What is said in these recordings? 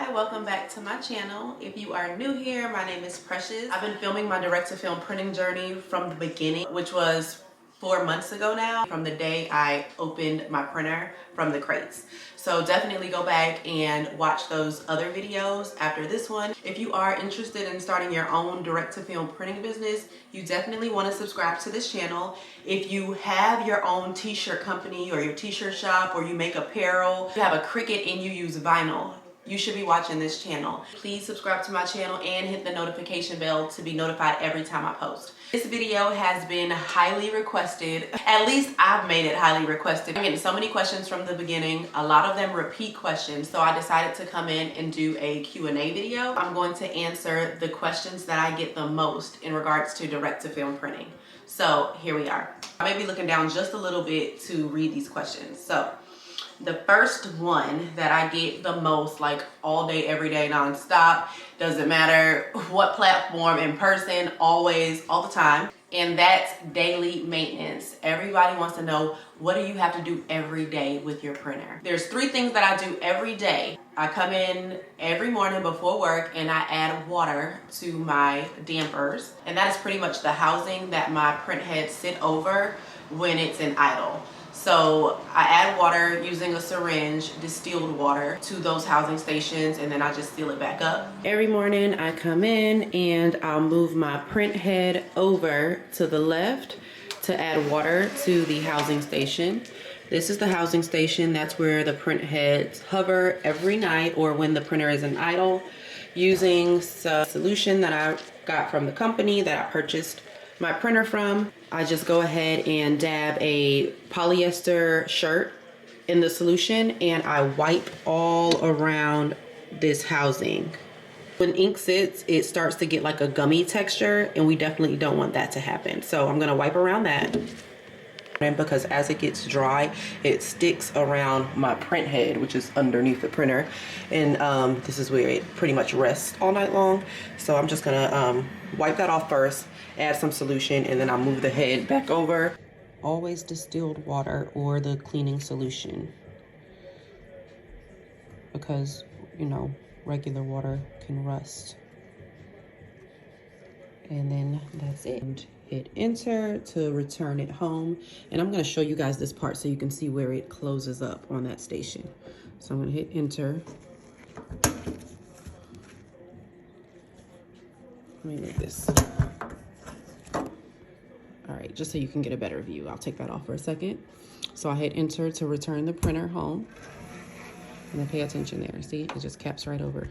Hi, welcome back to my channel. If you are new here, my name is Precious. I've been filming my direct-to-film printing journey from the beginning, which was 4 months ago now, from the day I opened my printer from the crates. So definitely go back and watch those other videos after this one. If you are interested in starting your own direct-to-film printing business, you definitely want to subscribe to this channel. If you have your own t-shirt company or your t-shirt shop, or you make apparel, you have a Cricut and you use vinyl, you should be watching this channel. Please subscribe to my channel and hit the notification bell to be notified every time I post. This video has been highly requested. At least I've made it highly requested. I'm getting so many questions from the beginning, a lot of them repeat questions, so I decided to come in and do a Q&A video. I'm going to answer the questions that I get the most in regards to direct-to-film printing. So here we are. I may be looking down just a little bit to read these questions. So the first one that I get the most, like all day, every day, nonstop, doesn't matter what platform, in person, always, all the time, and that's daily maintenance. Everybody wants to know, what do you have to do every day with your printer? There's 3 things that I do every day. I come in every morning before work and I add water to my dampers, and that is pretty much the housing that my print heads sit over when it's in idle. So I add water using a syringe, distilled water, to those housing stations, and then I just seal it back up. Every morning I come in and I'll move my print head over to the left to add water to the housing station. This is the housing station. That's where the print heads hover every night, or when the printer is in idle, using a solution that I got from the company that I purchased my printer from. I just go ahead and dab a polyester shirt in the solution and I wipe all around this housing. When ink sits, it starts to get like a gummy texture, and we definitely don't want that to happen. So I'm gonna wipe around that. And because as it gets dry, it sticks around my print head, which is underneath the printer, and this is where it pretty much rests all night long. So I'm just gonna wipe that off first, add some solution, and then I'll move the head back over. Always distilled water or the cleaning solution, because you know, regular water can rust. And then that's it. And hit enter to return it home. And I'm gonna show you guys this part so you can see where it closes up on that station. So I'm gonna hit enter. Let me move this. All right, just so you can get a better view. I'll take that off for a second. So I hit enter to return the printer home. And then pay attention there. See, it just caps right over.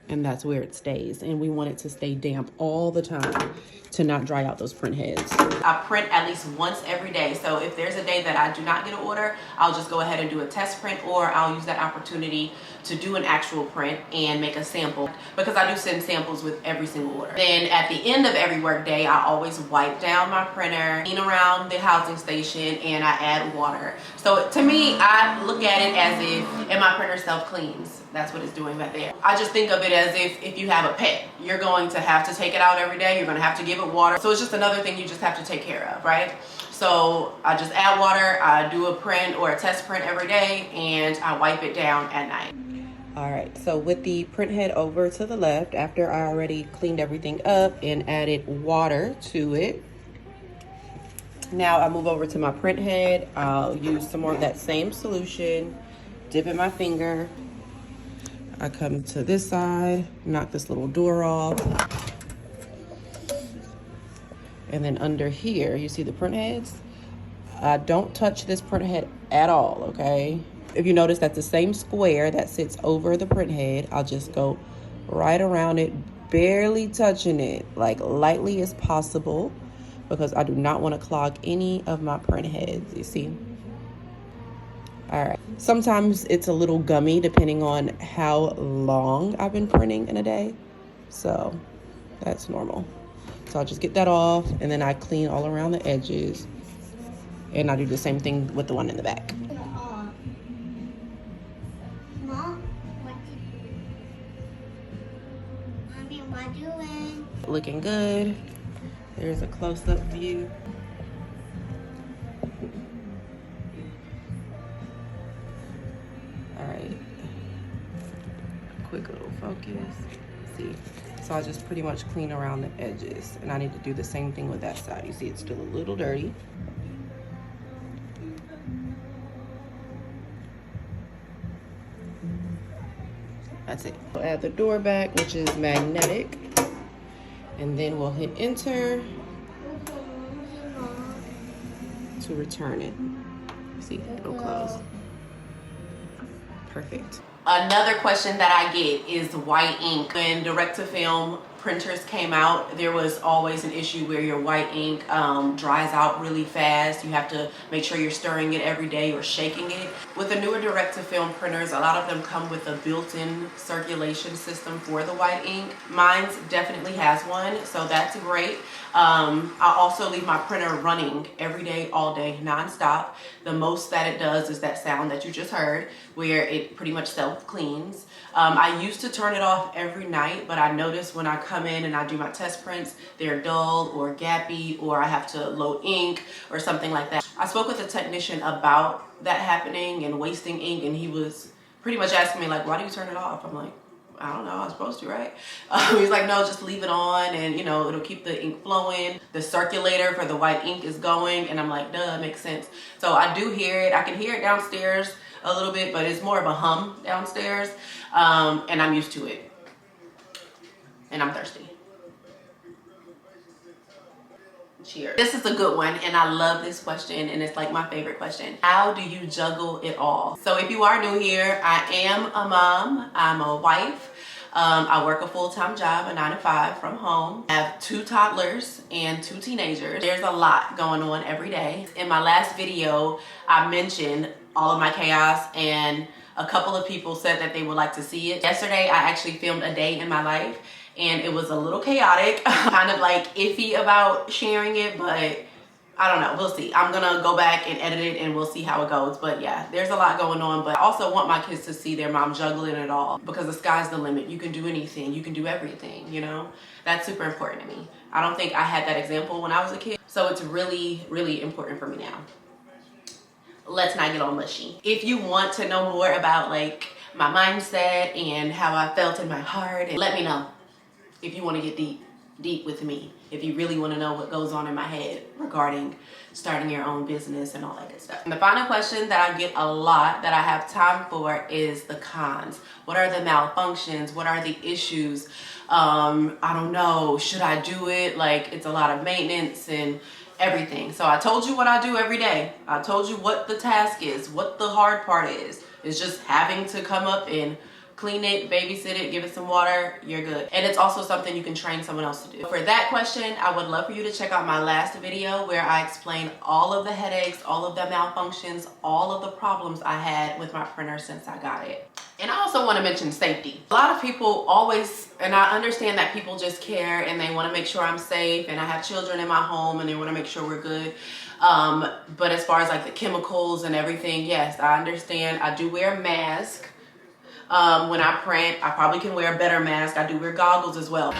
And that's where it stays. And we want it to stay damp all the time to not dry out those print heads. I print at least once every day. So if there's a day that I do not get an order, I'll just go ahead and do a test print, or I'll use that opportunity to do an actual print and make a sample, because I do send samples with every single order. Then at the end of every work day, I always wipe down my printer, clean around the housing station, and I add water. So to me, I look at it as if, and my printer self-cleans. That's what it's doing right there. I just think of it as if you have a pet, you're going to have to take it out every day. You're going to have to give it water. So it's just another thing you just have to take care of, right? So I just add water, I do a print or a test print every day, and I wipe it down at night. All right, so with the print head over to the left, after I already cleaned everything up and added water to it, now I move over to my print head. I'll use some more of that same solution, dip in my finger. I come to this side, knock this little door off. And then under here, you see the print heads? I don't touch this print head at all, okay? If you notice, that's the same square that sits over the print head. I'll just go right around it, barely touching it, like lightly as possible, because I do not want to clog any of my print heads, you see? All right, sometimes it's a little gummy depending on how long I've been printing in a day. So that's normal. So I'll just get that off, and then I clean all around the edges. And I do the same thing with the one in the back. Looking good. There's a close-up view. All right, quick little focus. See, so I just pretty much clean around the edges, and I need to do the same thing with that side. You see it's still a little dirty. That's it. We'll add the door back, which is magnetic, and then we'll hit enter to return it. See, it'll close. Perfect. Another question that I get is white ink. When direct-to-film printers came out, there was always an issue where your white ink dries out really fast. You have to make sure you're stirring it every day or shaking it. With the newer direct-to-film printers, a lot of them come with a built-in circulation system for the white ink. Mine's definitely has one, so that's great. I also leave my printer running every day, all day, non-stop. The most that it does is that sound that you just heard, where it pretty much self-cleans. I used to turn it off every night, but I noticed when I come in and I do my test prints, they're dull or gappy, or I have to load ink or something like that. I spoke with a technician about that happening and wasting ink, and he was pretty much asking me like, why do you turn it off? I'm like, I don't know, I'm supposed to, right? He's like, no, just leave it on and, you know, it'll keep the ink flowing. The circulator for the white ink is going, and I'm like, duh, it makes sense. So I do hear it. I can hear it downstairs a little bit, but it's more of a hum downstairs, and I'm used to it. And I'm thirsty. Cheers. This is a good one, and I love this question, and it's like my favorite question. How do you juggle it all? So if you are new here, I am a mom, I'm a wife. I work a full-time job, a 9-to-5 from home. I have 2 toddlers and 2 teenagers. There's a lot going on every day. In my last video, I mentioned all of my chaos, and a couple of people said that they would like to see it. Yesterday, I actually filmed a day in my life, and it was a little chaotic. Kind of like iffy about sharing it, but I don't know, we'll see. I'm gonna go back and edit it and we'll see how it goes. But yeah, there's a lot going on, but I also want my kids to see their mom juggling it all, because the sky's the limit. You can do anything, you can do everything, you know? That's super important to me. I don't think I had that example when I was a kid, so it's really, really important for me now. Let's not get all mushy. If you want to know more about like my mindset and how I felt in my heart, let me know. If you want to get deep with me, if you really want to know what goes on in my head regarding starting your own business and all that good stuff. And the final question that I get a lot that I have time for is the cons. What are the malfunctions? What are the issues? I don't know, should I do it? Like, it's a lot of maintenance and everything. So I told you what I do every day. I told you what the task is, what the hard part is. It's just having to come up and clean it, babysit it, give it some water, you're good. And it's also something you can train someone else to do. For that question, I would love for you to check out my last video where I explain all of the headaches, all of the malfunctions, all of the problems I had with my printer since I got it. And I also want to mention safety. A lot of people always, and I understand that people just care and they want to make sure I'm safe, and I have children in my home and they want to make sure we're good. But as far as like the chemicals and everything, yes, I understand. I do wear a mask. When I print, I probably can wear a better mask. I do wear goggles as well.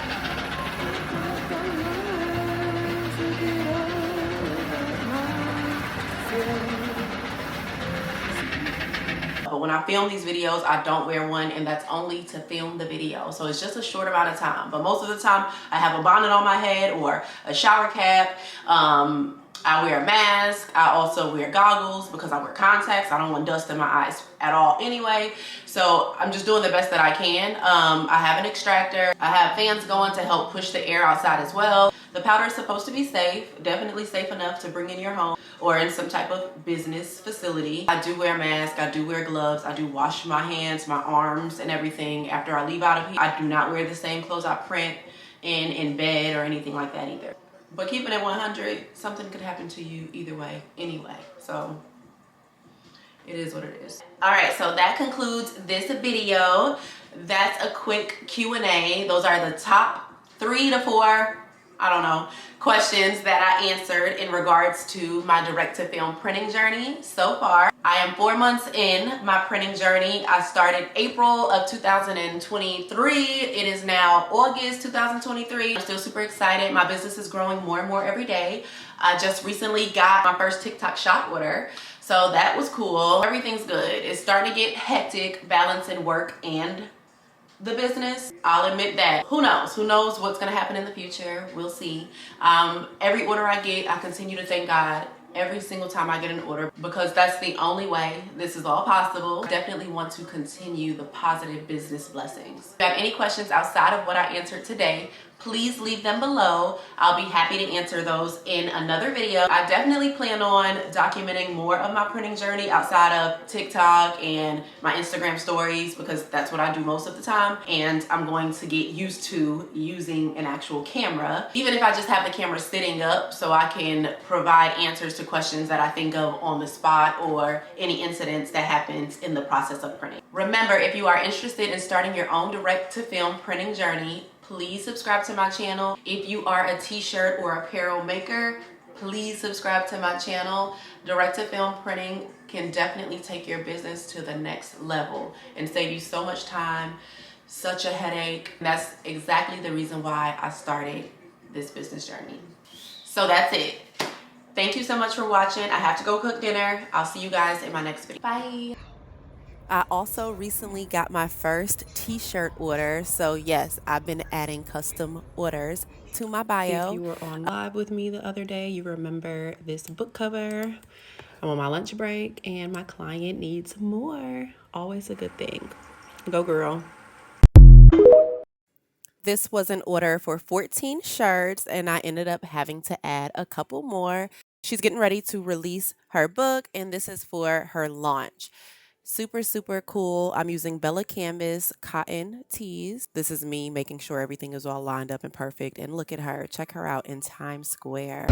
But when I film these videos, I don't wear one, and that's only to film the video. So it's just a short amount of time. But most of the time, I have a bonnet on my head or a shower cap. I wear a mask. I also wear goggles because I wear contacts. I don't want dust in my eyes at all anyway. So I'm just doing the best that I can. I have an extractor. I have fans going to help push the air outside as well. The powder is supposed to be safe, definitely safe enough to bring in your home or in some type of business facility. I do wear a mask. I do wear gloves. I do wash my hands, my arms, and everything after I leave out of here. I do not wear the same clothes I print in bed or anything like that either. But keeping it 100, something could happen to you either way, anyway. So it is what it is. All right, so that concludes this video. That's a quick Q&A. Those are the top 3 to 4, I don't know, questions that I answered in regards to my direct-to-film printing journey so far. I am 4 months in my printing journey. I started April of 2023. It is now August 2023. I'm still super excited. My business is growing more and more every day. I just recently got my first TikTok shop order, so that was cool. Everything's good. It's starting to get hectic balancing work and the business. I'll admit that. Who knows? Who knows what's going to happen in the future? We'll see. Every order I get, I continue to thank God every single time I get an order, because that's the only way this is all possible. I definitely want to continue the positive business blessings. If you have any questions outside of what I answered today, please leave them below. I'll be happy to answer those in another video. I definitely plan on documenting more of my printing journey outside of TikTok and my Instagram stories, because that's what I do most of the time. And I'm going to get used to using an actual camera, even if I just have the camera sitting up, so I can provide answers to questions that I think of on the spot, or any incidents that happens in the process of printing. Remember, if you are interested in starting your own direct-to-film printing journey, please subscribe to my channel. If you are a t-shirt or apparel maker, please subscribe to my channel. Direct-to-film printing can definitely take your business to the next level and save you so much time, such a headache. And that's exactly the reason why I started this business journey. So that's it. Thank you so much for watching. I have to go cook dinner. I'll see you guys in my next video. Bye. I also recently got my first t-shirt order. So yes, I've been adding custom orders to my bio. If you were on live with me the other day, you remember this book cover. I'm on my lunch break and my client needs more. Always a good thing. Go girl. This was an order for 14 shirts, and I ended up having to add a couple more. She's getting ready to release her book, and this is for her launch. Super, super cool. I'm using Bella Canvas cotton tees. This is me making sure everything is all lined up and perfect. And look at her. Check her out in Times Square.